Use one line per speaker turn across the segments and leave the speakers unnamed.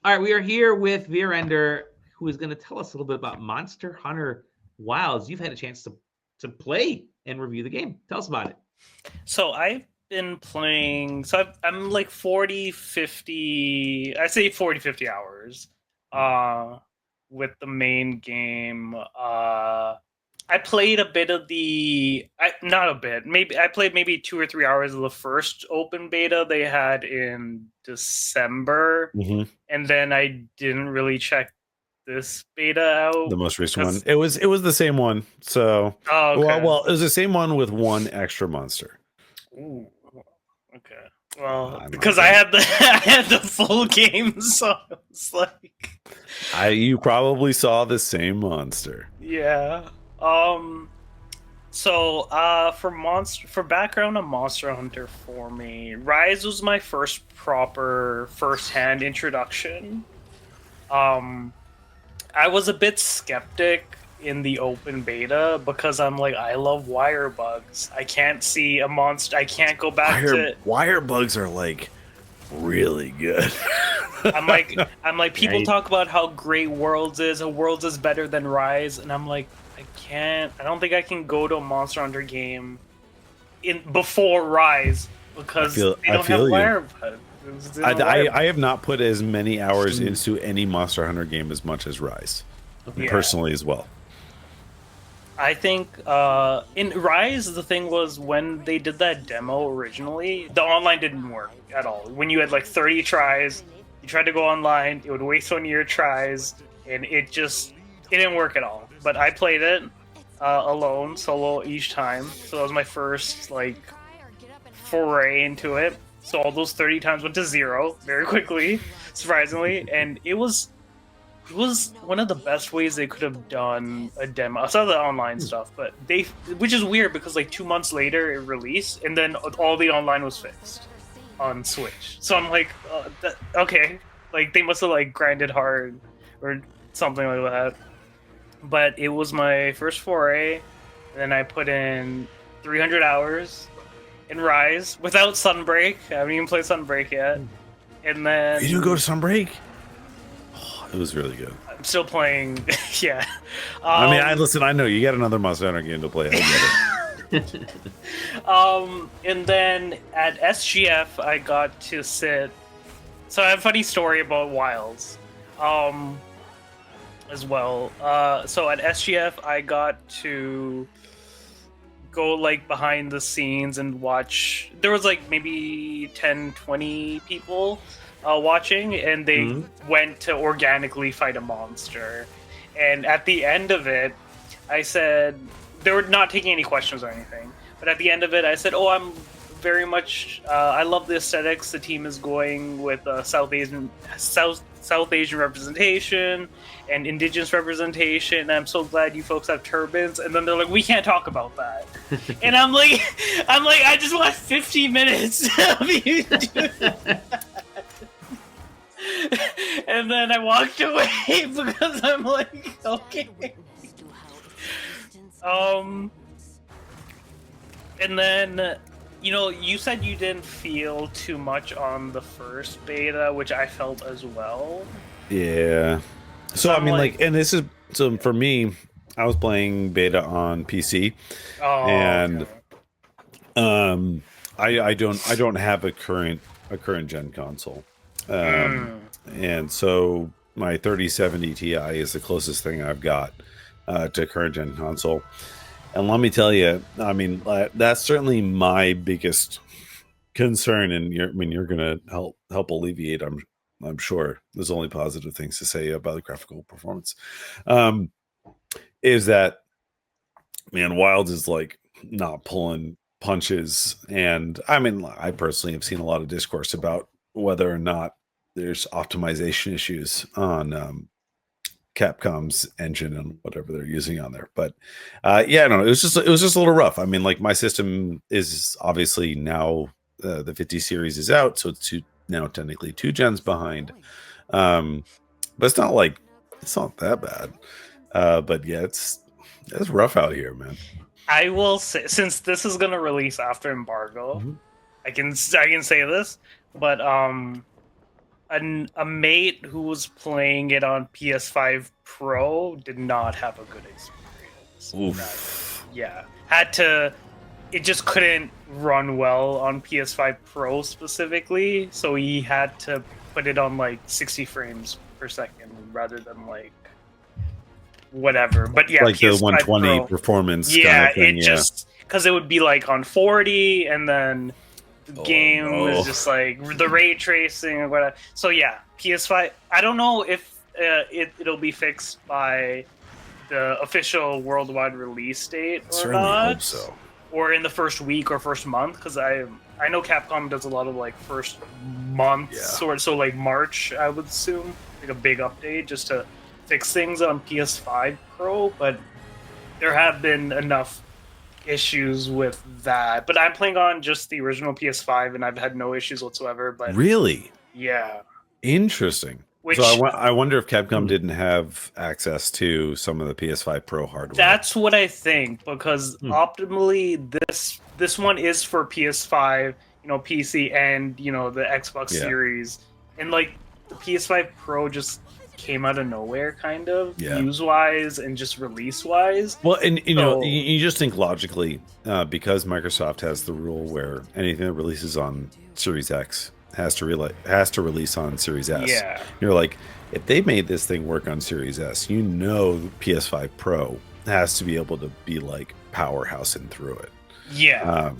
All right, we are here with Veerender, who is going to tell us a little bit about Monster Hunter Wilds. You've had a chance to play and review the game. Tell us about it.
So I've been playing. I'm like 40, 50. I say 40, 50 hours. Uh, with the main game. I played a bit of not a bit. Maybe I played maybe 2 or 3 hours of the first open beta they had in December,
Mm-hmm.
and then I didn't really check this beta out.
The most recent one. It was the same one. So
Oh, okay.
well, it was the same one with one extra monster.
Ooh, okay. Well,
I'm
because
not
I had the I had the full game, so it's like
you probably saw the same monster.
yeah. So for background on Monster Hunter for me, Rise was my first proper first-hand introduction. I was a bit skeptic in the open beta because I'm like, I love wire bugs. I can't see a monster. I can't go back to
wire bugs are like really good.
I'm like people talk about how great Worlds is. A Worlds is better than Rise, and I'm like, I don't think I can go to a Monster Hunter game before Rise because they don't have wire bugs.
I have not put as many hours into any Monster Hunter game as much as Rise, personally as well.
I think in Rise, the thing was when they did that demo originally, the online didn't work at all. When you had like 30 tries, you tried to go online, it would waste one of your tries, and it didn't work at all. But I played it alone, solo each time, so that was my first like foray into it. So all those 30 times went to 0 very quickly, surprisingly, and it was one of the best ways they could have done a demo. I saw the online stuff, but which is weird because like 2 months later it released, and then all the online was fixed on Switch. So I'm like, okay, like they must have like grinded hard or something like that. But it was my first foray, and then I put in 300 hours in Rise without Sunbreak. I haven't even played Sunbreak yet. And then
you didn't go to Sunbreak? It was really good.
I'm still playing. Yeah.
I mean, I know you got another Monster Hunter game to play. I get it.
And then at SGF, I got to sit. So I have a funny story about Wilds, as well. So at SGF, I got to go like behind the scenes and watch. There was like maybe 10, 20 people watching, and they went to organically fight a monster. And at the end of it, I said, they were not taking any questions or anything, but at the end of it, I said, oh, I'm very much, I love the aesthetics the team is going with South Asian representation and indigenous representation. I'm so glad you folks have turbans. And then they're like, we can't talk about that. And I'm like, I just want 15 minutes of you doing that. And then I walked away because I'm like, okay. And then, you said you didn't feel too much on the first beta, which I felt as well.
Yeah. So I mean, like, and this is so for me. I was playing beta on PC, and okay. I don't have a current gen console, and so my 3070 Ti is the closest thing I've got to current gen console. And let me tell you, I mean, that's certainly my biggest concern. And you're gonna help alleviate. I'm sure there's only positive things to say about the graphical performance. Is that, man, Wilds is like not pulling punches. And I mean, I personally have seen a lot of discourse about whether or not there's optimization issues on Capcom's engine and whatever they're using on there. But yeah, no, it was just a little rough. I mean, like, my system is obviously now the 50 series is out, so it's now technically 2 gens behind. But it's not that bad. But yeah, it's rough out here, man.
I will say, since this is gonna release after embargo, I can say this, but a mate who was playing it on PS5 Pro did not have a good experience.
Oof.
Had to. It just couldn't run well on PS5 Pro specifically, so he had to put it on like 60 frames per second rather than like whatever. But yeah,
like
PS5
the 120
Pro,
performance.
yeah,
kind of thing,
it just because it would be like on 40, and then the game
no.
is just like the ray tracing or whatever. So yeah, PS5. I don't know if it'll be fixed by the official worldwide release date or
Certainly
not.
hope so.
Or in the first week or first month, because I know Capcom does a lot of like first month sort, so like March, I would assume, like a big update just to fix things on PS5 Pro. But there have been enough issues with that. But I'm playing on just the original PS5, and I've had no issues whatsoever. But
Really?
yeah,
Interesting.
which
So I wonder if Capcom didn't have access to some of the PS5 Pro hardware.
that's what I think, because optimally this one is for PS5, PC, and the Xbox Series, and like the PS5 Pro just came out of nowhere, kind of use wise and just release wise.
Well, and you just think logically, because Microsoft has the rule where anything that releases on Series X has to release on Series S.
Yeah.
You're like, if they made this thing work on Series S, PS5 Pro has to be able to be like powerhousing through it.
Yeah.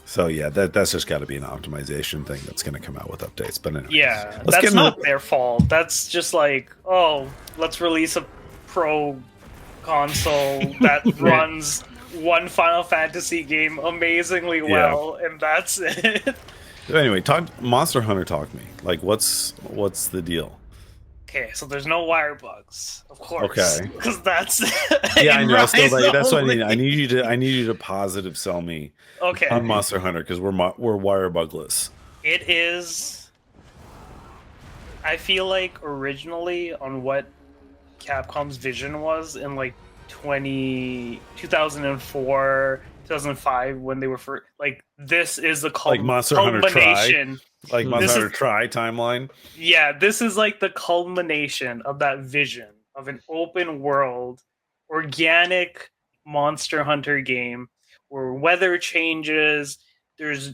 So yeah, that's just got to be an optimization thing that's going to come out with updates. But anyway,
that's not their fault. That's just like, let's release a Pro console that runs one Final Fantasy game amazingly well, and that's it.
Anyway, Monster Hunter. Talk to me. Like, what's the deal?
Okay, so there's no wire bugs, of course.
Okay,
because that's
I know. Still, that's what I need. I need you to positive sell me.
Okay.
On Monster Hunter, because we're wire bugless.
It is. I feel like originally on what Capcom's vision was in like 2004. 2005 when they were this is the
like Monster Hunter
culmination.
Monster Hunter Try timeline.
Yeah, this is like the culmination of that vision of an open world, organic Monster Hunter game where weather changes. There's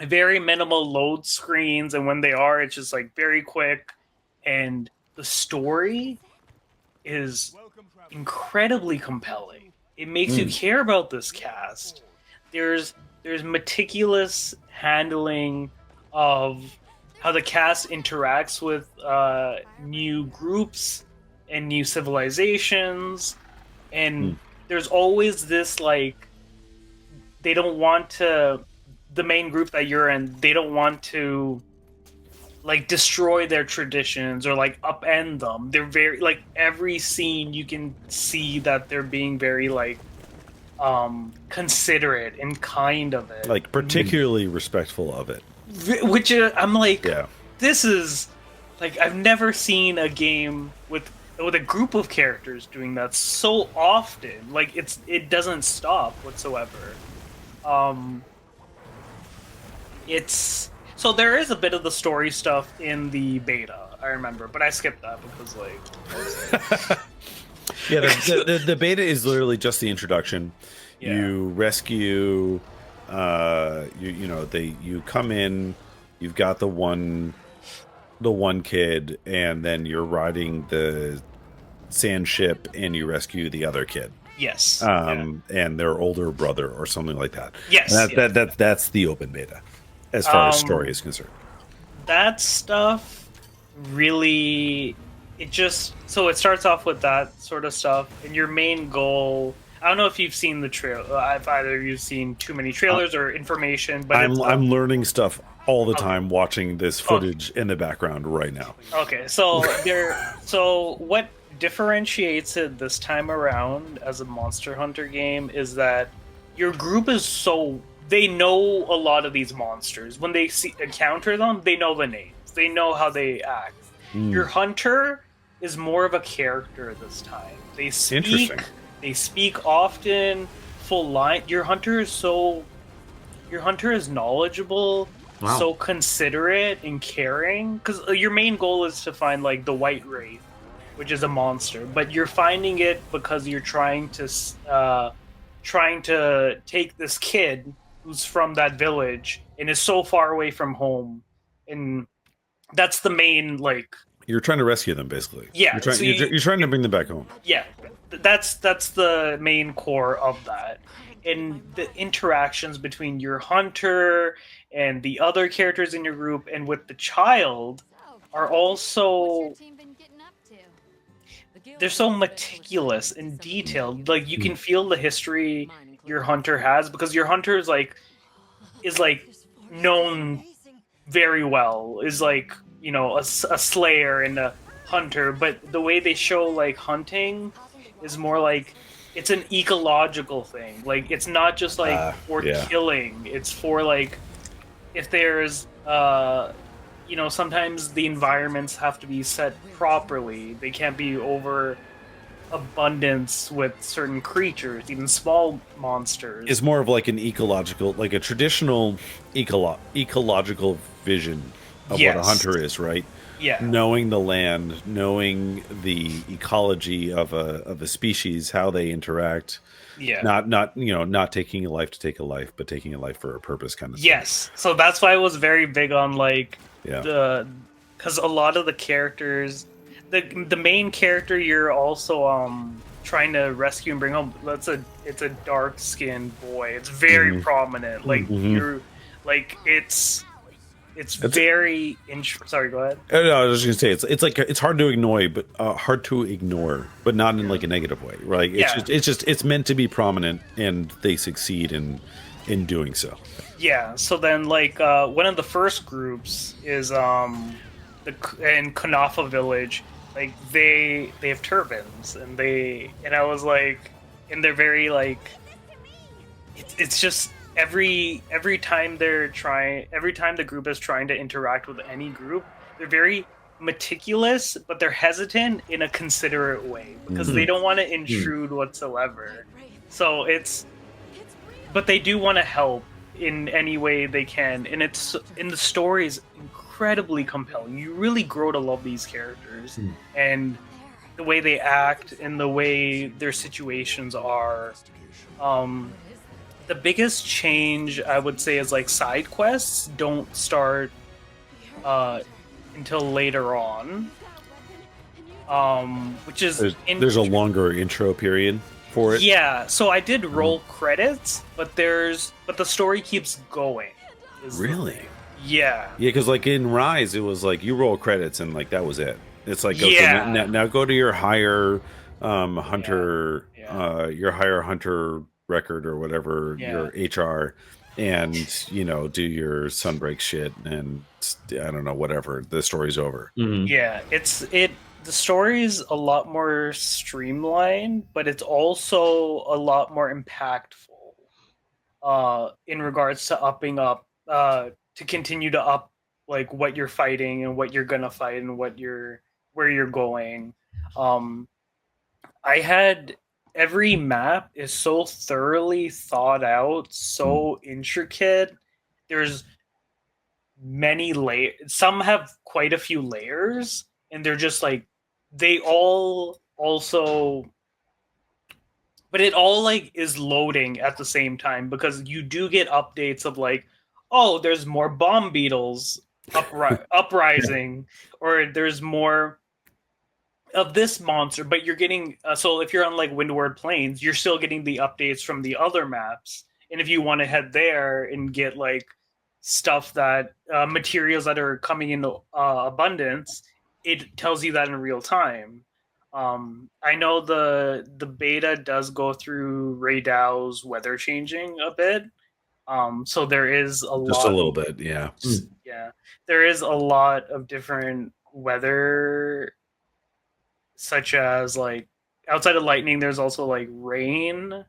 very minimal load screens, and when they are, it's just like very quick. And the story is incredibly compelling. It makes you care about this cast. There's meticulous handling of how the cast interacts with new groups and new civilizations, and there's always this like they don't want to the main group that you're in. They don't want to like destroy their traditions or like upend them. They're very like every scene you can see that they're being very like considerate and kind of it,
like particularly respectful of it,
which I'm like, this is like I've never seen a game with a group of characters doing that so often. Like it doesn't stop whatsoever. So there is a bit of the story stuff in the beta, I remember, but I skipped that because
the beta is literally just the introduction. You rescue, you come in, you've got the one kid, and then you're riding the sand ship and you rescue the other kid.
Yes.
And their older brother or something like that.
Yes.
That's the open beta. As far as story is concerned,
that stuff really it starts off with that sort of stuff, and your main goal. I don't know if you've seen the trailer. If either you've seen too many trailers or information, but
I'm learning stuff all the time watching this footage in the background right now.
Okay, so what differentiates it this time around as a Monster Hunter game is that your group is they know a lot of these monsters. When they encounter them, they know the names. They know how they act. Your hunter is more of a character this time. They speak often, full line. Your hunter is knowledgeable
Wow.
so considerate and caring, because your main goal is to find like the white wraith, which is a monster, but you're finding it because you're trying to take this kid who's from that village and is so far away from home, and that's the main like.
You're trying to rescue them, basically.
Yeah,
You're trying.
so
You're trying to bring them back home.
Yeah, that's the main core of that, and the interactions between your hunter and the other characters in your group and with the child are also, they're so meticulous and detailed. Like you can feel the history your hunter has, because your hunter is like known very well, is like, you know, a slayer and a hunter, but the way they show like hunting is more like it's an ecological thing. Like it's not just like for killing, it's for like if there's you know, sometimes the environments have to be set properly. They can't be over abundance with certain creatures, even small monsters.
It's more of like an ecological, like a traditional ecological vision of what a hunter is, right?
Yeah.
Knowing the land, knowing the ecology of a species, how they interact.
Yeah.
Not you know, not taking a life to take a life, but taking a life for a purpose, kind of.
Yes. Thing. So that's why I was very big on like because a lot of the characters, the main character you're also trying to rescue and bring home, it's a dark skinned boy. It's very prominent. Like you're like it's very sorry, go ahead.
No, I was just gonna say it's like it's hard to ignore, but not in like a negative way, right? It's meant to be prominent, and they succeed in doing so.
Yeah. So then, like one of the first groups is in Kanafa village. Like they have turbans, and I was like, and they're very like, it's just. Every time the group is trying to interact with any group, they're very meticulous, but they're hesitant in a considerate way because they don't want to intrude whatsoever. So but they do want to help in any way they can, and the story is incredibly compelling. You really grow to love these characters and the way they act and the way their situations are. The biggest change I would say is like side quests don't start until later on, which is
there's a longer intro period for it.
Yeah, so I did roll credits, but the story keeps going.
Really?
Yeah.
Yeah, because like in Rise, it was like you roll credits and like that was it. It's like now go to your higher hunter, your higher hunter record or whatever, your HR, and you know, do your sunbreak shit, and I don't know, whatever, the story's over.
Yeah, the story's a lot more streamlined, but it's also a lot more impactful in regards to upping up to continue to up like what you're fighting and what you're gonna fight and where you're going. Every map is so thoroughly thought out, so intricate. There's many layers. Some have quite a few layers, and they're just like, they all also, but it all like is loading at the same time, because you do get updates of like, oh, there's more bomb beetles uprising, or there's more of this monster, but you're getting so if you're on like Windward Plains, you're still getting the updates from the other maps, and if you want to head there and get like stuff that materials that are coming in abundance, it tells you that in real time. I know the beta does go through Ray Dow's weather changing a bit, so there is a
little bit, yeah.
There is a lot of different weather, such as like outside of lightning, there's also like rain,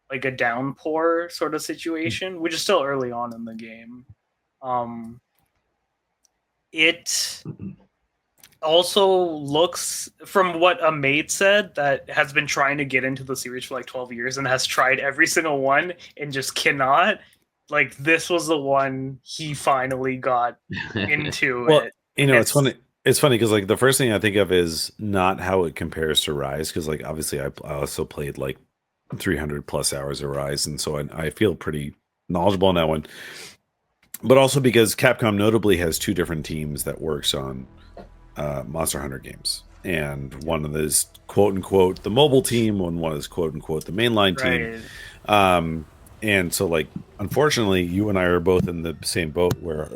like a downpour sort of situation, which is still early on in the game. It also looks, from what a mate said that has been trying to get into the series for like 12 years and has tried every single one and just cannot, like this was the one he finally got into.
Well,
it.
it's funny. It's funny because like the first thing I think of is not how it compares to Rise, because like obviously I also played like 300 plus hours of Rise, and so I feel pretty knowledgeable on that one. But also because Capcom notably has two different teams that works on Monster Hunter games, and one of those quote unquote the mobile team, and one is quote unquote the mainline team. And so like unfortunately you and I are both in the same boat where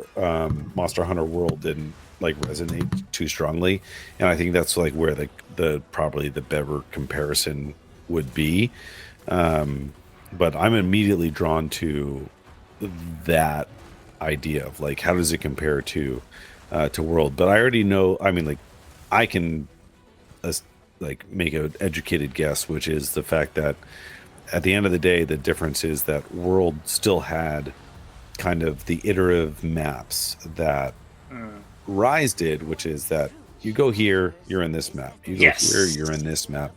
Monster Hunter World didn't like resonate too strongly, and I think that's like where the probably the better comparison would be. But I'm immediately drawn to that idea of like how does it compare to World. But I already know, I mean, like I can like make an educated guess, which is the fact that at the end of the day the difference is that World still had kind of the iterative maps that Rise did, which is that you go here, you're in this map, you go here, you're in this map.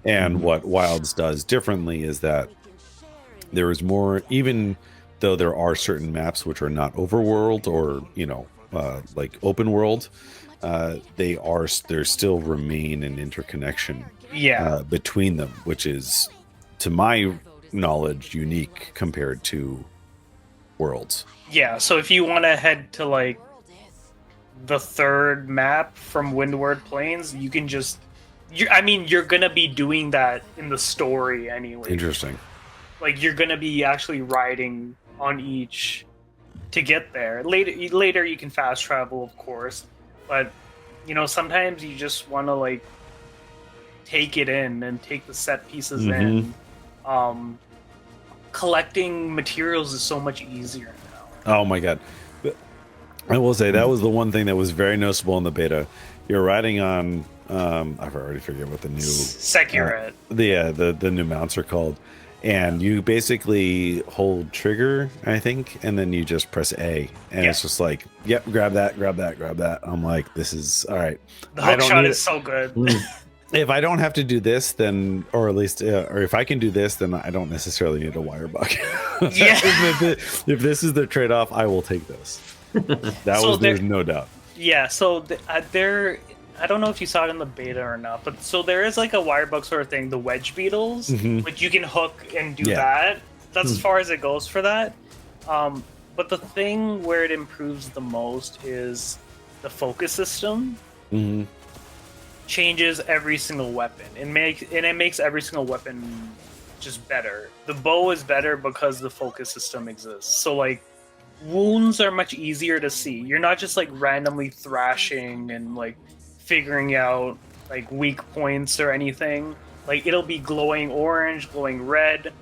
And what Wilds does differently is that there is more, even though there are certain maps which are not overworld or like open world, there still remain an interconnection between them, which is to my knowledge unique compared to Worlds.
So if you want to head to like the third map from Windward Plains, you can just you're gonna be doing that in the story anyway.
Interesting.
Like you're gonna be actually riding on each to get there. Later you can fast travel, of course, but sometimes you just want to like take it in and take the set pieces in. Collecting materials is so much easier now.
Oh my god. I will say that was the one thing that was very noticeable in the beta. You're riding on I've already forget what the new
Sekiret.
The new mounts are called, and you basically hold trigger, I think, and then you just press A, and it's just like, yep, grab that. I'm like, this is all right.
The hook shot is so good.
If I don't have to do this, then, or at least, or if I can do this, then I don't necessarily need a wire buck. If this is the trade-off, I will take this. There's no doubt.
Yeah, so there, I don't know if you saw it in the beta or not, but so there is like a wire bug sort of thing, the wedge beetles, which you can hook and do that. That's as far as it goes for that. But the thing where it improves the most is the focus system. Changes every single weapon and it makes every single weapon just better. The bow is better because the focus system exists. So like wounds are much easier to see. You're not just like randomly thrashing and like figuring out like weak points or anything. Like it'll be glowing orange, glowing red,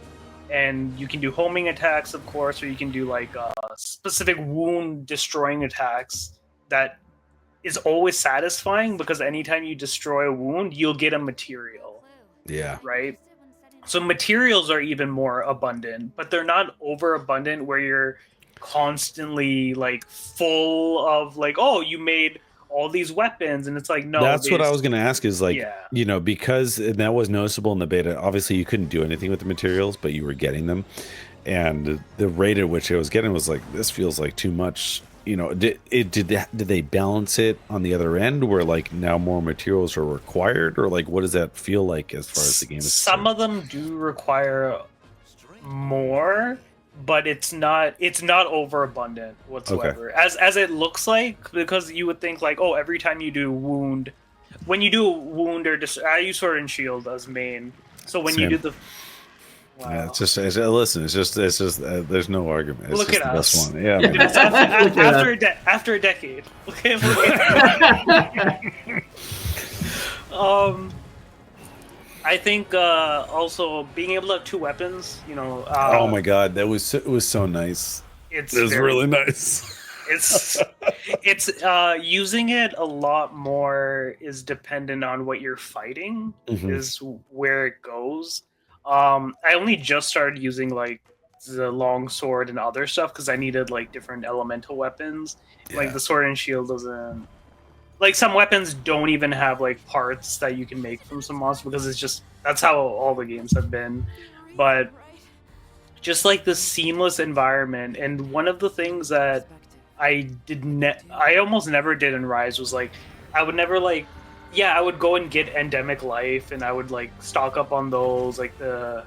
and you can do homing attacks, of course, or you can do like specific wound destroying attacks that is always satisfying because anytime you destroy a wound, you'll get a material.
Yeah.
Right? So materials are even more abundant, but they're not overabundant where you're constantly like full of like, oh, you made all these weapons, and it's like, no.
That's what I was going to ask is like, because that was noticeable in the beta. Obviously, you couldn't do anything with the materials, but you were getting them. And the rate at which I was getting was like, this feels like too much. Did they balance it on the other end where like now more materials are required, or like what does that feel like as far as the game is concerned?
Some of them do require more, but it's not overabundant whatsoever. Okay. As it looks like, because you would think like, oh, every time you do wound, when you do a wound or I use sword and shield as main. So when you do the
Yeah, it's just there's no argument. It's
look
just
at
the
us.
best one. Yeah.
After a decade. Okay. I think also being able to have two weapons,
oh my god, it was so nice. It was really nice.
It's using it a lot more is dependent on what you're fighting is where it goes. I only just started using like the long sword and other stuff because I needed like different elemental weapons. Yeah. Like the sword and shield doesn't. Like some weapons don't even have like parts that you can make from some monsters because it's just that's how all the games have been. But just like the seamless environment. And one of the things that I almost never did in Rise was like, I would never like, yeah, I would go and get endemic life, and I would like stock up on those, like the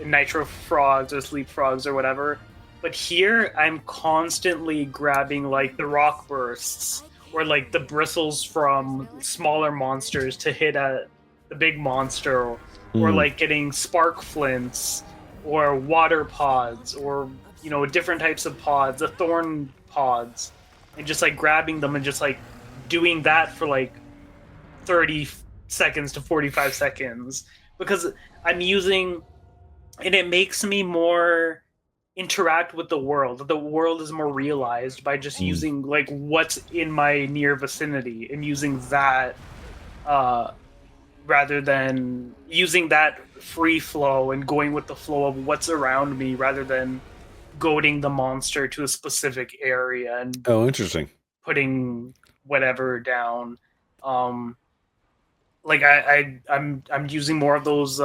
nitro frogs or sleep frogs or whatever. But here, I'm constantly grabbing like the rock bursts or like the bristles from smaller monsters to hit at the big monster, or like getting spark flints or water pods, or different types of pods, the thorn pods, and just like grabbing them and just like doing that for like 30 seconds to 45 seconds, because I'm using, and it makes me more interact with the world. The world is more realized by just using like what's in my near vicinity and using that rather than using that free flow and going with the flow of what's around me, rather than goading the monster to a specific area and
interesting,
putting whatever down. Like I'm using more of those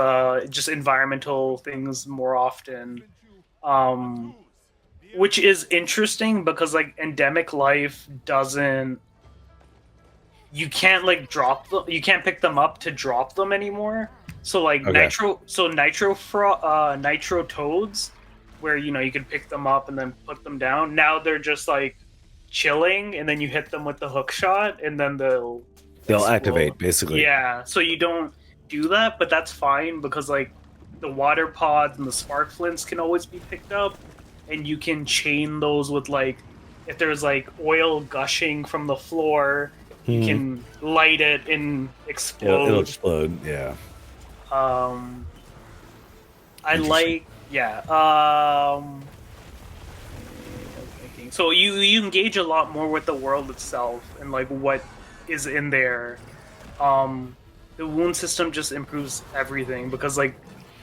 just environmental things more often, which is interesting because like endemic life doesn't, you can't like drop them, you can't pick them up to drop them anymore. So like nitro toads, where you can pick them up and then put them down. Now they're just like chilling, and then you hit them with the hook shot, and then they'll
activate basically.
Yeah, so you don't do that, but that's fine because like the water pods and the spark flints can always be picked up, and you can chain those with like, if there's like oil gushing from the floor, you can light it and explode.
It'll explode. Yeah.
I like, yeah. So you engage a lot more with the world itself and like what is in there. The wound system just improves everything, because like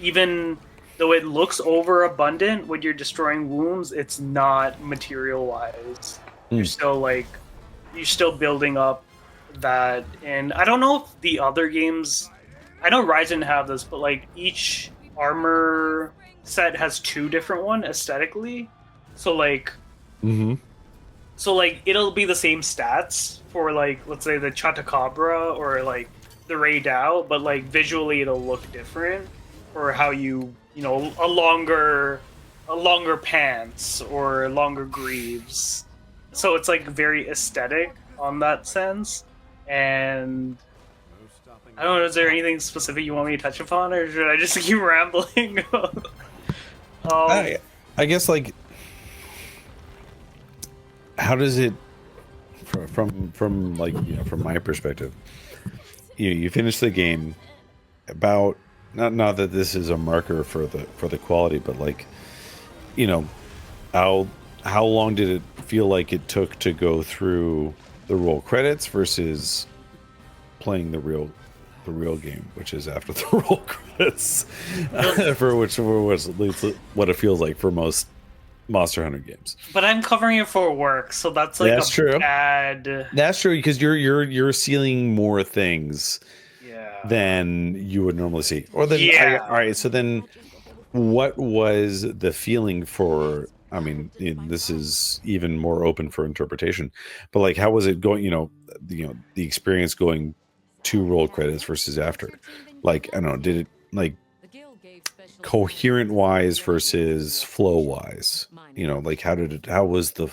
even though it looks overabundant when you're destroying wounds, it's not material wise. You're still building up that. And I don't know if the other games, I know Rise didn't have this, but like each armor set has two different one aesthetically. So like so like it'll be the same stats for like, let's say the Chatacabra or like the Ray Dao, but like visually it'll look different, or how a longer pants or longer greaves. So it's like very aesthetic on that sense. And I don't know, is there anything specific you want me to touch upon, or should I just keep rambling?
I guess like, how does it, from like from my perspective, you finish the game, about not that this is a marker for the quality, but like how long did it feel like it took to go through the roll credits versus playing the real game, which is after the roll credits, for which was at least what it feels like for most Monster Hunter games.
But I'm covering it for work, so that's like
true.
Bad.
That's true, because you're sealing more things than you would normally see. Or then all right, so then what was the feeling for, I mean, this is even more open for interpretation, but like how was it going, the experience going to roll credits versus after? Like, I don't know, did it like coherent wise versus flow wise? Like how was the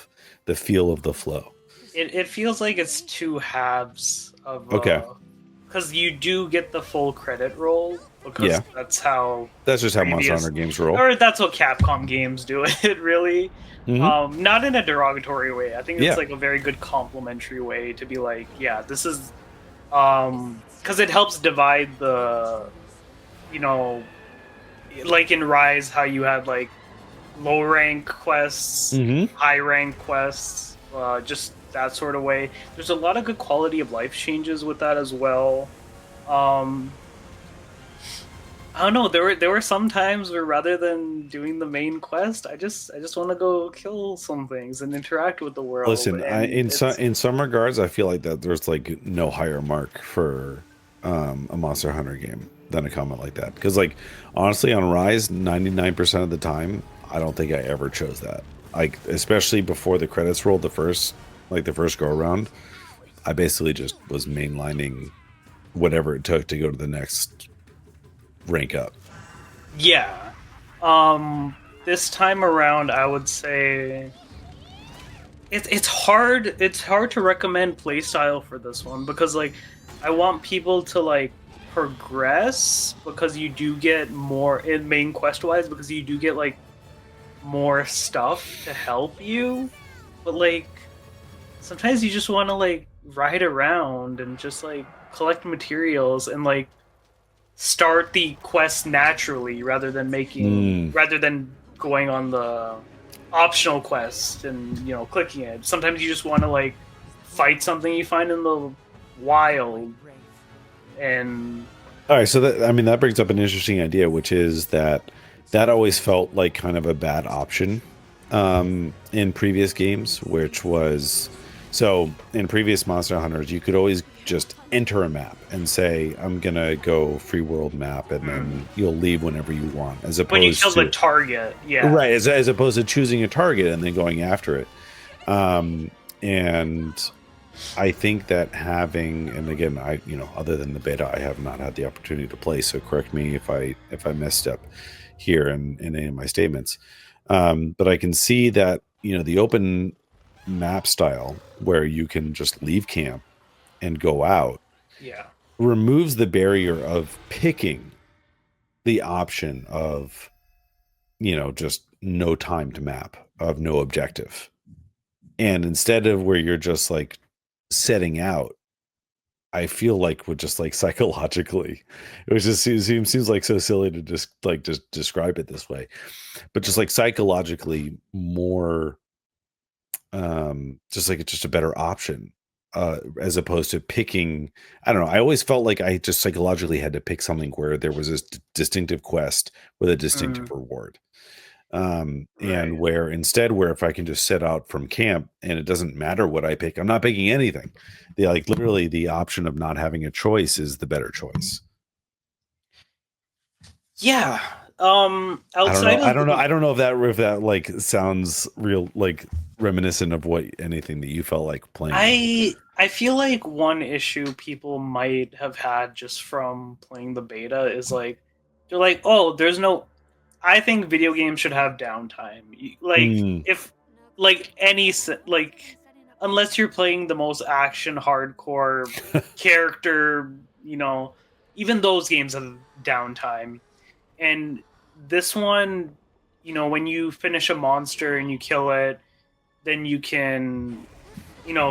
feel of the flow?
It feels like it's two halves of because you do get the full credit roll, because that's just how
Monster Hunter games roll,
or that's what Capcom games do it, really. Not in a derogatory way. I think it's like a very good complimentary way to be like, this is because it helps divide the, like in Rise, how you have like low rank quests, high rank quests, just that sort of way. There's a lot of good quality of life changes with that as well. I don't know. There were some times where rather than doing the main quest, I just want to go kill some things and interact with the world.
Listen, in some regards, I feel like that there's like no higher mark for a Monster Hunter game than a comment like that, because like honestly, on Rise, 99% of the time, I don't think I ever chose that. Like, especially before the credits rolled the first go around, I basically just was mainlining whatever it took to go to the next rank up.
Yeah. This time around, I would say it's hard. It's hard to recommend playstyle for this one because like I want people to like progress because you do get more in main quest wise because you do get like more stuff to help you, but like sometimes you just want to like ride around and just like collect materials and like start the quest naturally rather than going on the optional quest and clicking it. Sometimes you just want to like fight something you find in the wild. And
all right, so that brings up an interesting idea, which is that always felt like kind of a bad option in previous games, which was so in previous Monster Hunters, you could always just enter a map and say, I'm gonna go free world map, and then you'll leave whenever you want, as opposed
when you kill the target,
right, as opposed to choosing a target and then going after it. And I think that having, and again, I other than the beta, I have not had the opportunity to play, so correct me if I messed up here in any of my statements. But I can see that the open map style where you can just leave camp and go out removes the barrier of picking the option of just no time to map, of no objective, and instead of where you're just like setting out, I feel like would just like psychologically, it was just seems like so silly to just describe it this way, but just like psychologically more just like it's just a better option as opposed to picking. I don't know, I always felt like I just psychologically had to pick something where there was this distinctive quest with a distinctive reward, and where instead, where if I can just set out from camp and it doesn't matter what I pick, I'm not picking anything. Literally the option of not having a choice is the better choice.
Outside
I don't know if that like sounds real, like reminiscent of what anything that you felt like playing.
I feel like one issue people might have had just from playing the beta is like they're like, oh, there's no. I think video games should have downtime. Like if like any like unless you're playing the most action hardcore character, even those games have downtime. And this one, when you finish a monster and you kill it, then you can,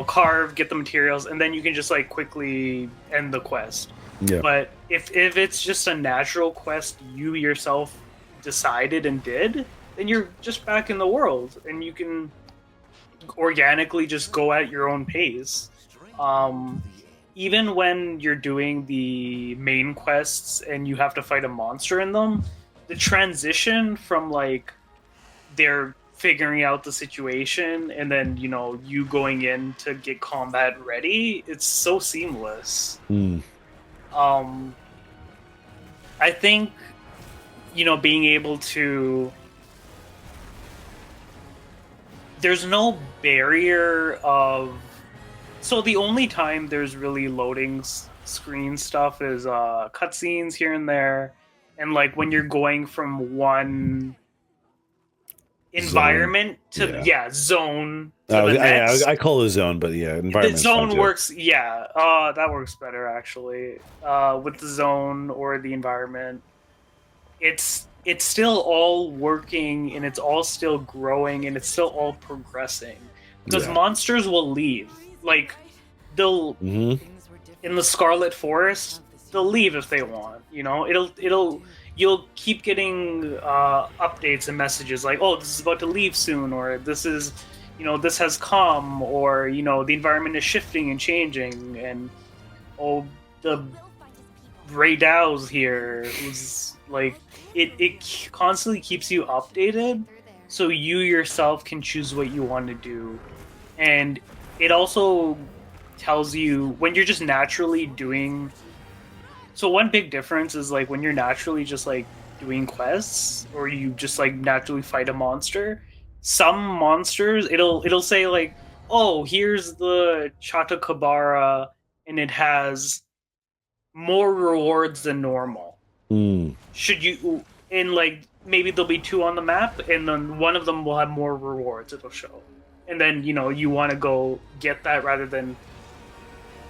carve, get the materials, and then you can just like quickly end the quest.
Yeah.
But if it's just a natural quest you yourself decided and did, then you're just back in the world and you can organically just go at your own pace. Even when you're doing the main quests and you have to fight a monster in them, the transition from like they're figuring out the situation and then you going in to get combat ready, it's so seamless. I think being able to, there's no barrier of, so the only time there's really loading screen stuff is cutscenes here and there, and like when you're going from one environment zone to the next.
I call it a zone, but environment.
The zone works. That works better actually. With the zone or the environment, it's still all working and it's all still growing and it's still all progressing because monsters will leave. Like they'll in the Scarlet Forest, they'll leave if they want. You'll keep getting updates and messages like, oh, this is about to leave soon, or this is, this has come, or the environment is shifting and changing, and oh, the Ray Dow's here. It was like it constantly keeps you updated, so you yourself can choose what you want to do, and it also tells you when you're just naturally doing. So one big difference is like when you're naturally just like doing quests, or you just like naturally fight a monster. Some monsters, it'll say like, oh, here's the Chatakabara, and it has more rewards than normal. Should you, and like maybe there'll be 2 on the map, and then one of them will have more rewards. It'll show, and then you want to go get that rather than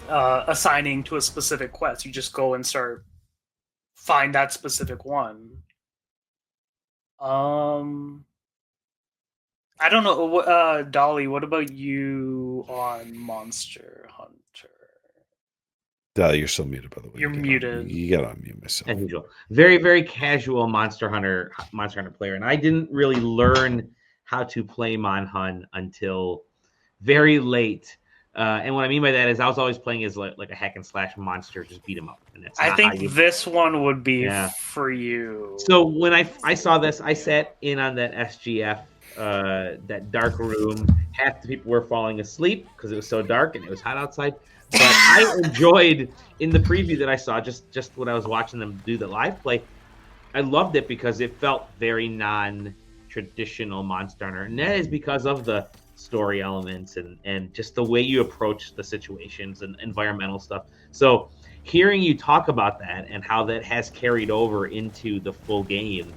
assigning to a specific quest. You just go and find that specific one. I don't know. Dolly, what about you on Monster Hunter?
Dolly, you're still muted, by the way.
You're muted.
You got to unmute myself.
As usual. Very, very casual Monster Hunter player. And I didn't really learn how to play Mon-Hun until very late. And what I mean by that is I was always playing as like a hack and slash monster, just beat him up. And that's
I think this one would be for you.
So when I saw this, I sat in on that SGF, that dark room. Half the people were falling asleep because it was so dark and it was hot outside. But I enjoyed in the preview that I saw, just when I was watching them do the live play, I loved it because it felt very non-traditional Monster Hunter. And that is because of the story elements and just the way you approach the situations and environmental stuff. So hearing you talk about that and how that has carried over into the full game,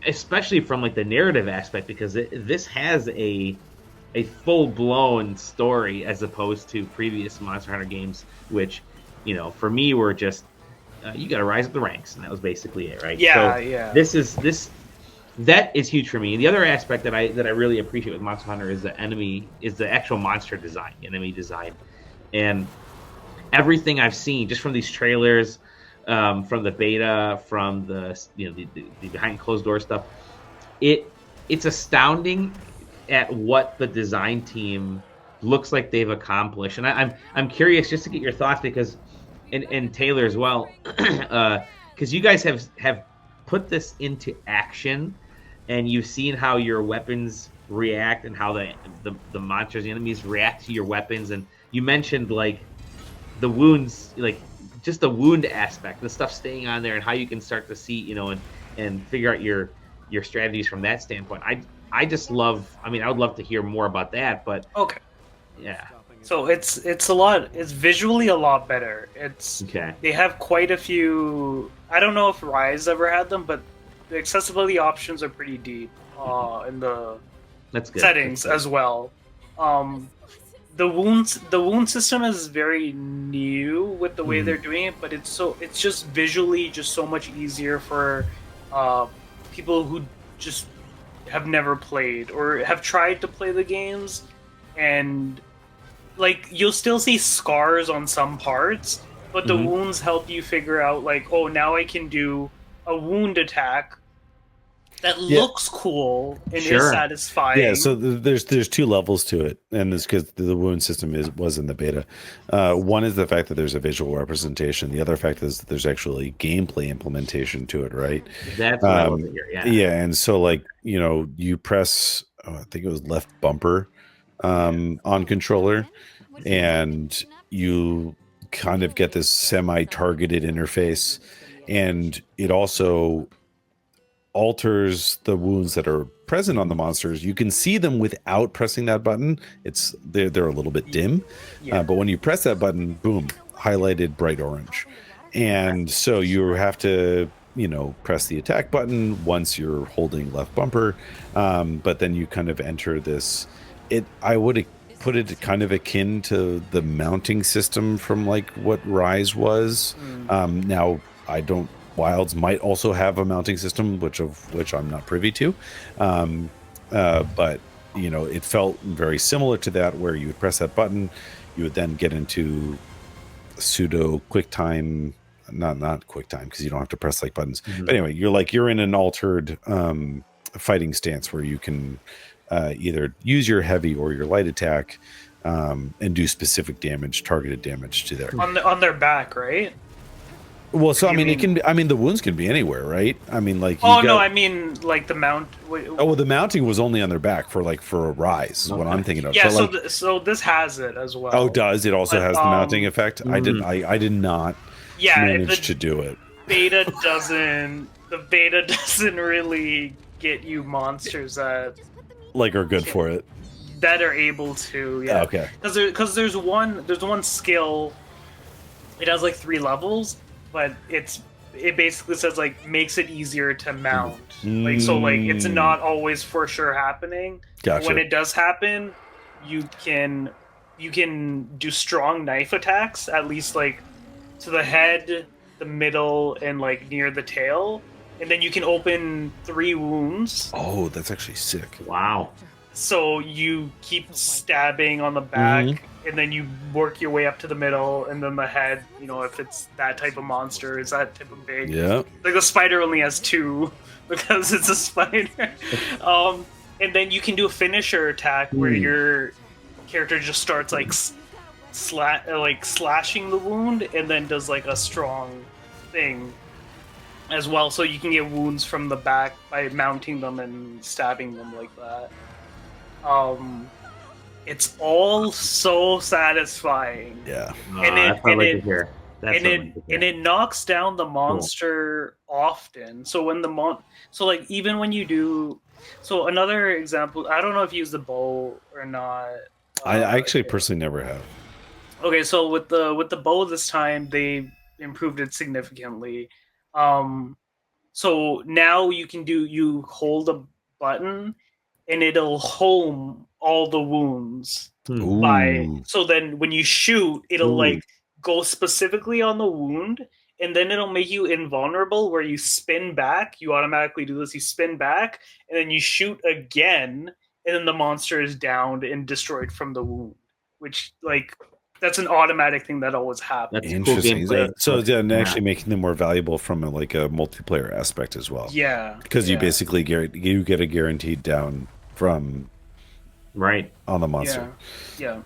especially from like the narrative aspect, because this has a full-blown story as opposed to previous Monster Hunter games, which, for me were just you got to rise up the ranks, and that was basically it, right?
Yeah,
so
yeah.
That is huge for me. The other aspect that I really appreciate with Monster Hunter is the actual monster design, enemy design, and everything I've seen just from these trailers, from the beta, from the the behind closed door stuff. It's astounding at what the design team looks like they've accomplished, and I'm curious just to get your thoughts because, and Taylor as well, because you guys have put this into action, and you've seen how your weapons react and how the monsters, the enemies react to your weapons, and you mentioned like the wounds, like just the wound aspect, the stuff staying on there, and how you can start to see, and figure out your strategies from that standpoint. I just love. I mean, I would love to hear more about that, but
okay,
yeah.
So it's a lot. It's visually a lot better.
Okay.
They have quite a few. I don't know if Rise ever had them, but the accessibility options are pretty deep in the settings as well. The wound system is very new with the way they're doing it, but it's just visually just so much easier for people who just have never played or have tried to play the games, and like you'll still see scars on some parts, but the wounds help you figure out like, oh, now I can do a wound attack that looks cool and is satisfying.
Yeah, so there's 2 levels to it, and it's because the wound system was in the beta. One is the fact that there's a visual representation. The other fact is that there's actually gameplay implementation to it, right?
That's what I want to hear. Yeah.
Yeah, and so like you press, I think it was left bumper on controller, and you kind of get this semi-targeted interface, and it also alters the wounds that are present on the monsters. You can see them without pressing that button. They're a little bit dim, but when you press that button, boom, highlighted bright orange. And so you have to press the attack button once you're holding left bumper, but then you kind of enter this. I would put it kind of akin to the mounting system from like what Rise was. Now Wilds might also have a mounting system, which I'm not privy to, but it felt very similar to that, where you would press that button, you would then get into pseudo quick time, not quick time because you don't have to press like buttons. But anyway, you're in an altered fighting stance where you can either use your heavy or your light attack and do specific damage, targeted damage to
on their back, right?
Well, so I mean, the wounds can be anywhere, right? I mean, like.
No, I mean like the mount.
Well, the mounting was only on their back for a Rise. Is what I'm thinking of.
Yeah, so this has it as well.
Oh, does it also has the mounting effect? I did not manage to do it.
beta doesn't really get you monsters that
like are good for it.
That are able to, yeah.
Oh, okay.
Because there's one skill. It has like 3 levels, but it basically says like makes it easier to mount. Like so, like it's not always for sure happening.
Gotcha.
When it does happen, you can do strong knife attacks, at least like to the head, the middle, and like near the tail, and then you can open 3 wounds.
Oh, that's actually sick.
Wow.
So you keep stabbing on the back, and then you work your way up to the middle, and then the head. You know, if it's that type of monster, is that type of big?
Yeah.
Like the spider only has 2 because it's a spider. And then you can do a finisher attack where your character just starts like slashing the wound, and then does like a strong thing as well. So you can get wounds from the back by mounting them and stabbing them like that. It's all so satisfying.
Yeah.
And it knocks down the monster often. So when even when you do, so another example, I don't know if you use the bow or not.
I actually personally never have.
Okay, so with the bow this time, they improved it significantly. So now you hold a button and it'll home all the wounds so then when you shoot, it'll like go specifically on the wound, and then it'll make you invulnerable where you spin back. You automatically do this, you spin back, and then you shoot again, and then the monster is downed and destroyed from the wound, which like that's an automatic thing that always happens.
That's
interesting.
Cool
so then actually making them more valuable from a multiplayer aspect as well.
Yeah,
because you basically get a guaranteed down from on the monster.
Yeah.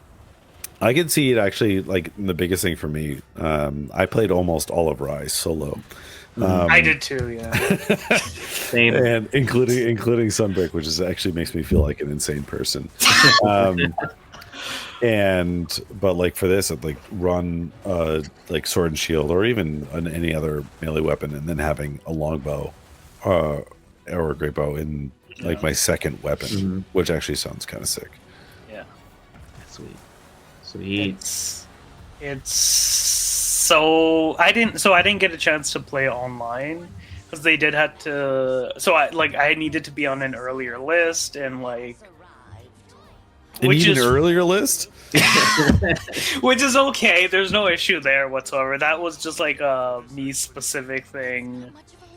I can see it actually. Like the biggest thing for me, I played almost all of Rise solo.
I did too. Yeah,
same,
and including Sunbreak, which actually makes me feel like an insane person. But like for this, I'd like run like sword and shield, or even any other melee weapon, and then having a longbow or a great bow in like my second weapon, which actually sounds kind of sick.
Yeah,
sweet.
It's so I didn't get a chance to play online because they did have to. So I needed to be on an earlier list and like.
An even earlier list?
Which is okay. There's no issue there whatsoever. That was just like a me specific thing.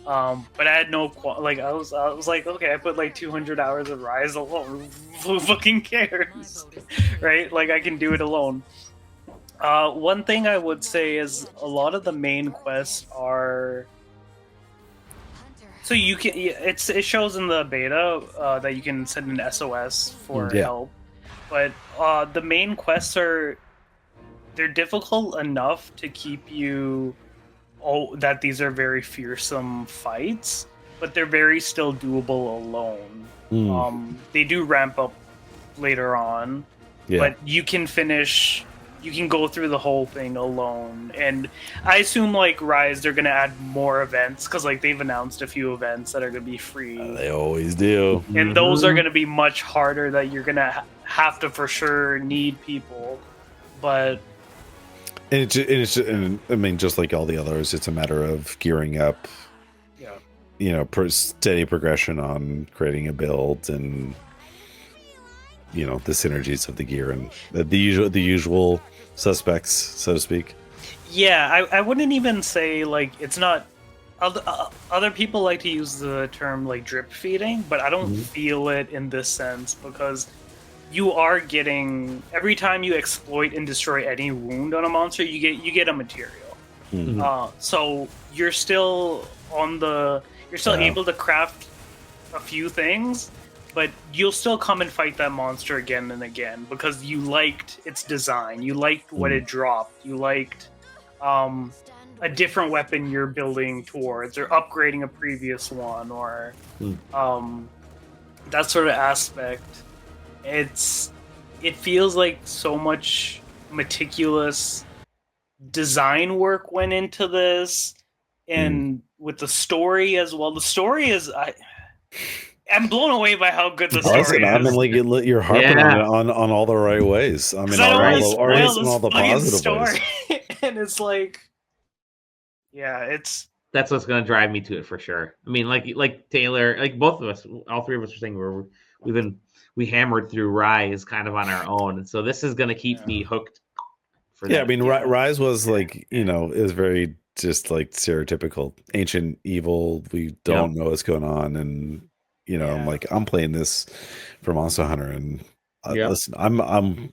But I had no I was like, okay, I put like 200 hours of Rise alone. Who fucking cares, right? Like I can do it alone. One thing I would say is a lot of the main quests are. So you can. It shows in the beta that you can send an SOS for help. But the main quests they're difficult enough to keep you that these are very fearsome fights, but they're very still doable alone. They do ramp up later on, but you can go through the whole thing alone. And I assume like Rise, they're gonna add more events because like they've announced a few events that are gonna be free.
They always do,
and those are gonna be much harder. That you're gonna have to for sure need people, but
and I mean, just like all the others, it's a matter of gearing up.
Yeah,
steady progression on creating a build and the synergies of the gear and the usual suspects, so to speak.
Yeah, I wouldn't even say like it's not. Other people like to use the term like drip feeding, but I don't feel it in this sense because you are getting every time you exploit and destroy any wound on a monster, you get a material. So you're still able to craft a few things. But you'll still come and fight that monster again and again because you liked its design. You liked what it dropped. You liked a different weapon you're building towards or upgrading a previous one or that sort of aspect. It feels like so much meticulous design work went into this and with the story as well. The story is I'm blown away by how good the story is.
I mean, like you're harping on it on all the right ways. I mean,
I don't want to
or at least
spoil
in all
this
the
fucking
positive
story,
ways.
and it's like, yeah, it's
that's what's going to drive me to it for sure. I mean, like Taylor, like both of us, all three of us are saying we hammered through Rise kind of on our own, and so this is going to keep me hooked.
I mean, Rise was like, you know, is very just like stereotypical ancient evil. We don't know what's going on, and you know, I'm like, I'm playing this for Monster Hunter, and listen, I'm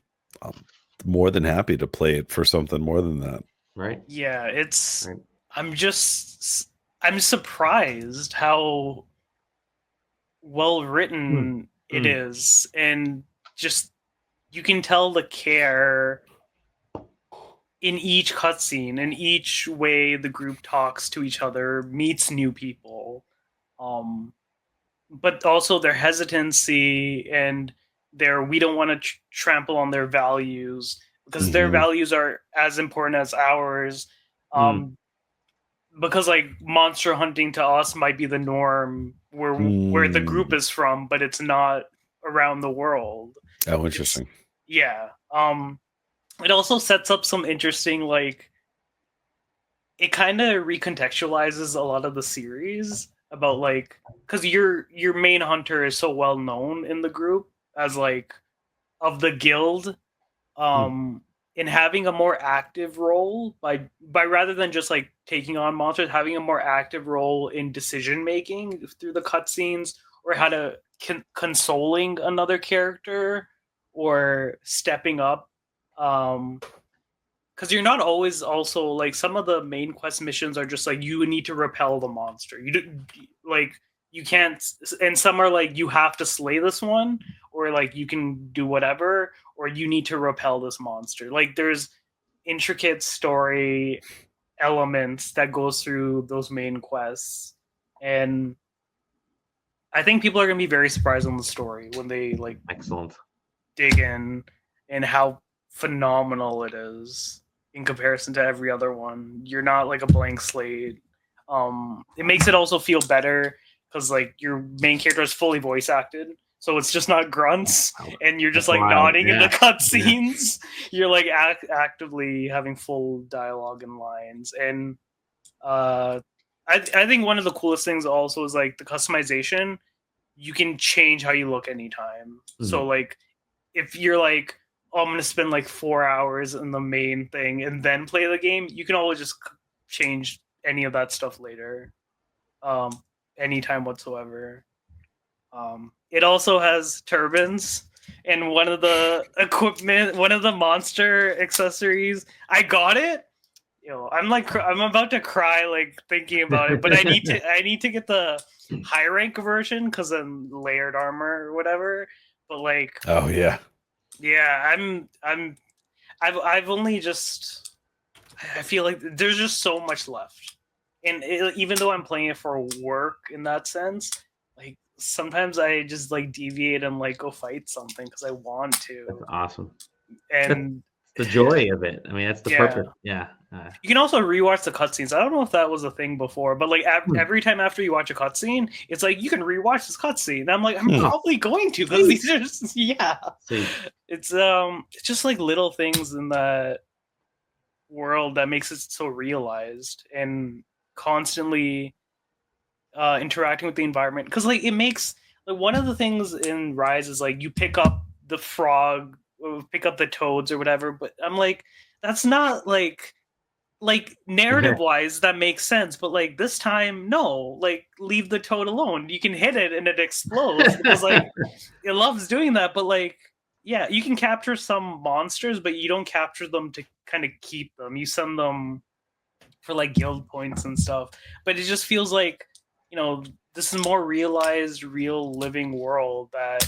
more than happy to play it for something more than that.
Right?
Yeah, it's. Right. I'm surprised how well written it is, and just you can tell the care in each cutscene, in each way the group talks to each other, meets new people, but also their hesitancy and their we don't want to trample on their values because their values are as important as ours. Because like monster hunting to us might be the norm where the group is from, but it's not around the world.
Oh, interesting.
It also sets up some interesting, like, it kind of recontextualizes a lot of the series about, like, because your main hunter is so well known in the group as, like, of the guild, in having a more active role by rather than just, like, taking on monsters, having a more active role in decision making through the cutscenes, or how to consoling another character or stepping up. Because you're not always also like some of the main quest missions are just like you need to repel the monster. You can't, and some are like you have to slay this one, or like you can do whatever, or you need to repel this monster. Like there's intricate story elements that goes through those main quests, and I think people are gonna be very surprised on the story when they like dig in and how phenomenal it is in comparison to every other one. You're not like a blank slate. It makes it also feel better because like your main character is fully voice acted, so it's just not grunts and you're just like nodding in the cutscenes. You're like actively having full dialogue and lines. And I think one of the coolest things also is like the customization. You can change how you look anytime. So like if you're like, oh, I'm going to spend like 4 hours in the main thing and then play the game, you can always just change any of that stuff later, anytime whatsoever. It also has turbines, and one of the equipment, one of the monster accessories, I got it. I'm about to cry like thinking about it, but I need to get the high rank version because I'm layered armor or whatever. But like,
oh yeah,
I've only just, I feel like there's just so much left, and even though I'm playing it for work in that sense, like sometimes I just like deviate and like go fight something because I want to.
That's awesome,
and
that's the joy of it. I mean, that's the purpose. Yeah.
You can also rewatch the cutscenes. I don't know if that was a thing before, but like every time after you watch a cutscene, it's like you can rewatch this cutscene. And I'm like, I'm probably going to because these are just, it's just like little things in that world that makes it so realized and constantly interacting with the environment. Because like it makes like one of the things in Rise is like you pick up the frog, or pick up the toads or whatever. But I'm like, that's not like narrative wise that makes sense, but like this time no, like leave the toad alone. You can hit it and it explodes because like it loves doing that. But like you can capture some monsters, but you don't capture them to kind of keep them. You send them for like guild points and stuff, but it just feels like this is more realized, real living world that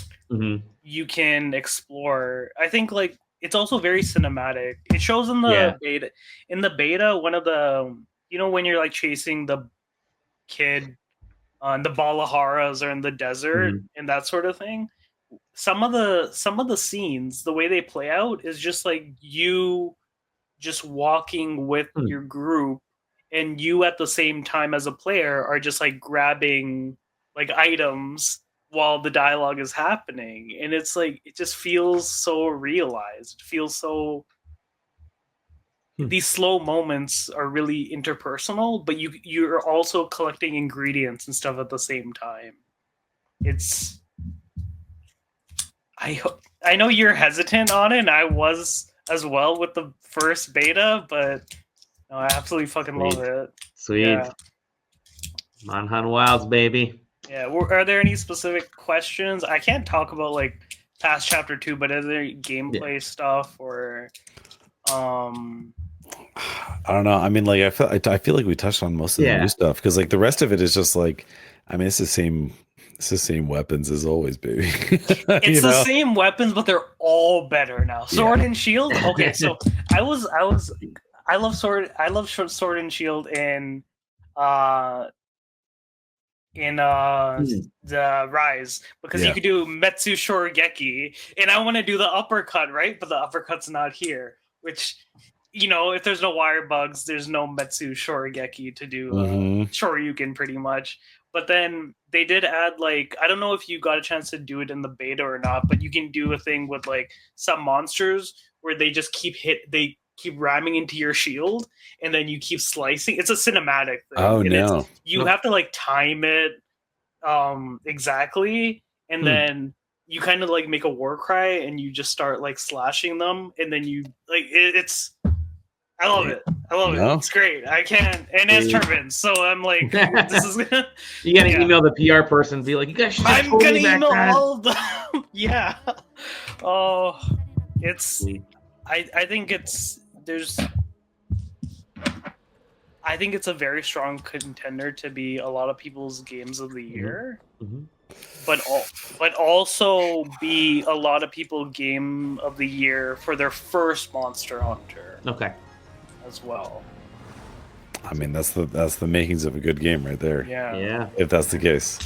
you can explore. I think like it's also very cinematic. It shows in the beta. In the beta, one of the when you're like chasing the kid on the Balaharas or in the desert and that sort of thing. Some of the scenes, the way they play out is just like you just walking with your group and you at the same time as a player are just like grabbing like items while the dialogue is happening, and it's like it just feels so realized. It feels so. These slow moments are really interpersonal, but you're also collecting ingredients and stuff at the same time. It's I know you're hesitant on it, and I was as well with the first beta, but no, I absolutely fucking love it.
Sweet. Yeah. Monhan Wilds, baby.
Yeah. Are there any specific questions? I can't talk about like past chapter 2, but is there gameplay stuff or
I don't know. I mean, like I feel like we touched on most of the new stuff because like the rest of it is just like, I mean, it's the same weapons as always, baby.
It's the same weapons, but they're all better now. Sword and shield. Okay, so I love sword and shield in the Rise because you could do Metsu Shorigeki, and I want to do the uppercut, right? But the uppercut's not here, which, you know, if there's no wire bugs, there's no Metsu Shorigeki to do Shoryuken pretty much. But then they did add, like, I don't know if you got a chance to do it in the beta or not, but you can do a thing with like some monsters where they just keep ramming into your shield, and then you keep slicing. It's a cinematic thing.
Oh, no.
You have to like time it exactly, and then you kind of like make a war cry and you just start like slashing them, and then you like it's I love it. It's great. I can't, and it's turbines, so I'm like, this is
you gotta email the PR person and be like, you guys should
I'm gonna email all of them. Yeah. Oh, it's I think it's a very strong contender to be a lot of people's games of the year, but also be a lot of people game of the year for their first Monster Hunter.
Okay.
As well.
I mean, that's the makings of a good game right there.
Yeah.
If that's the case.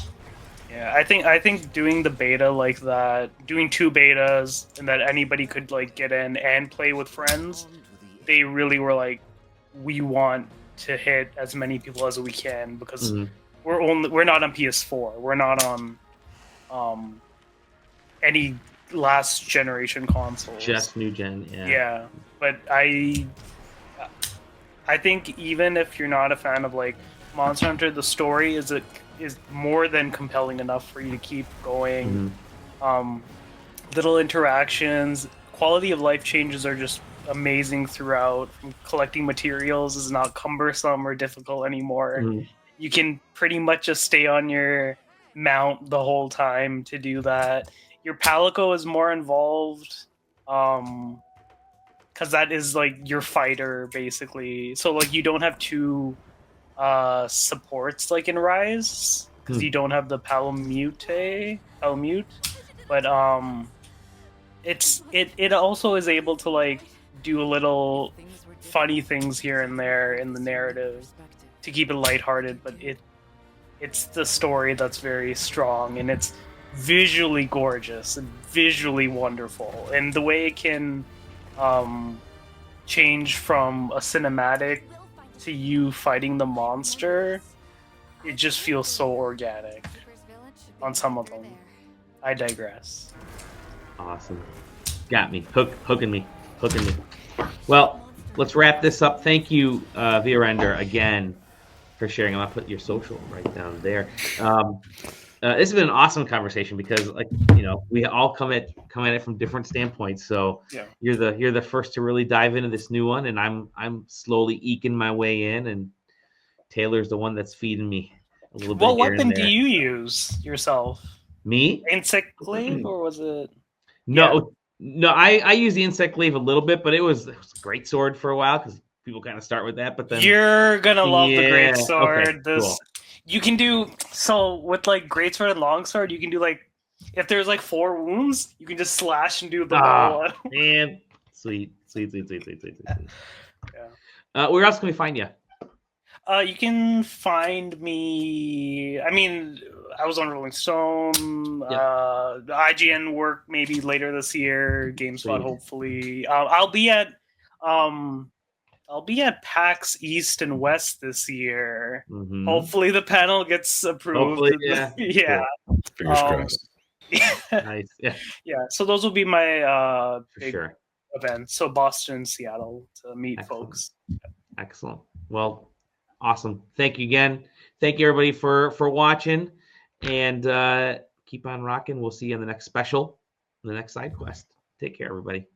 Yeah, I think doing the beta like that, doing 2 betas, and that anybody could like get in and play with friends, they really were like, we want to hit as many people as we can because we're not on PS4, we're not on any last generation consoles,
just new gen.
Yeah, but I think even if you're not a fan of like Monster Hunter, the story is more than compelling enough for you to keep going. Little interactions, quality of life changes are just amazing throughout. Collecting materials is not cumbersome or difficult anymore. You can pretty much just stay on your mount the whole time to do that. Your Palico is more involved. Because that is like your fighter basically, so like you don't have 2 supports like in Rise because you don't have the Palamute, but it also is able to like do a little funny things here and there in the narrative to keep it lighthearted, but it's the story that's very strong, and it's visually gorgeous and visually wonderful, and the way it can change from a cinematic to you fighting the monster, it just feels so organic on some of them. I digress.
Awesome. Got me. Hooking me. Well, let's wrap this up. Thank you, Veerender, again for sharing. I'm going to put your social right down there. This has been an awesome conversation because, like, you know, we all come at it from different standpoints. So you're the first to really dive into this new one, and I'm slowly eking my way in, and Taylor's the one that's feeding me a little bit.
What weapon do you use yourself?
Me?
Insect glaive, or was it?
No, I use the insect glaive a little bit, but it was a great sword for a while because people kind of start with that. But then
you're gonna love the great sword.
Okay, cool.
You can do so with like greatsword and longsword. You can do like if there's like 4 wounds, you can just slash and do the whole one.
Man, sweet. Where else can we find you?
You can find me. I mean, I was on Rolling Stone. IGN work maybe later this year. GameSpot, hopefully. I'll be at I'll be at PAX East and West this year.
Mm-hmm.
Hopefully the panel gets approved.
Hopefully, yeah.
Yeah.
Fingers crossed.
Nice. Yeah.
Yeah. So those will be my
For
big
sure.
events. So Boston and Seattle to meet
Excellent.
folks.
Excellent. Well, awesome. Thank you again. Thank you everybody for watching, and keep on rocking. We'll see you on the next special, the next side quest. Take care, everybody.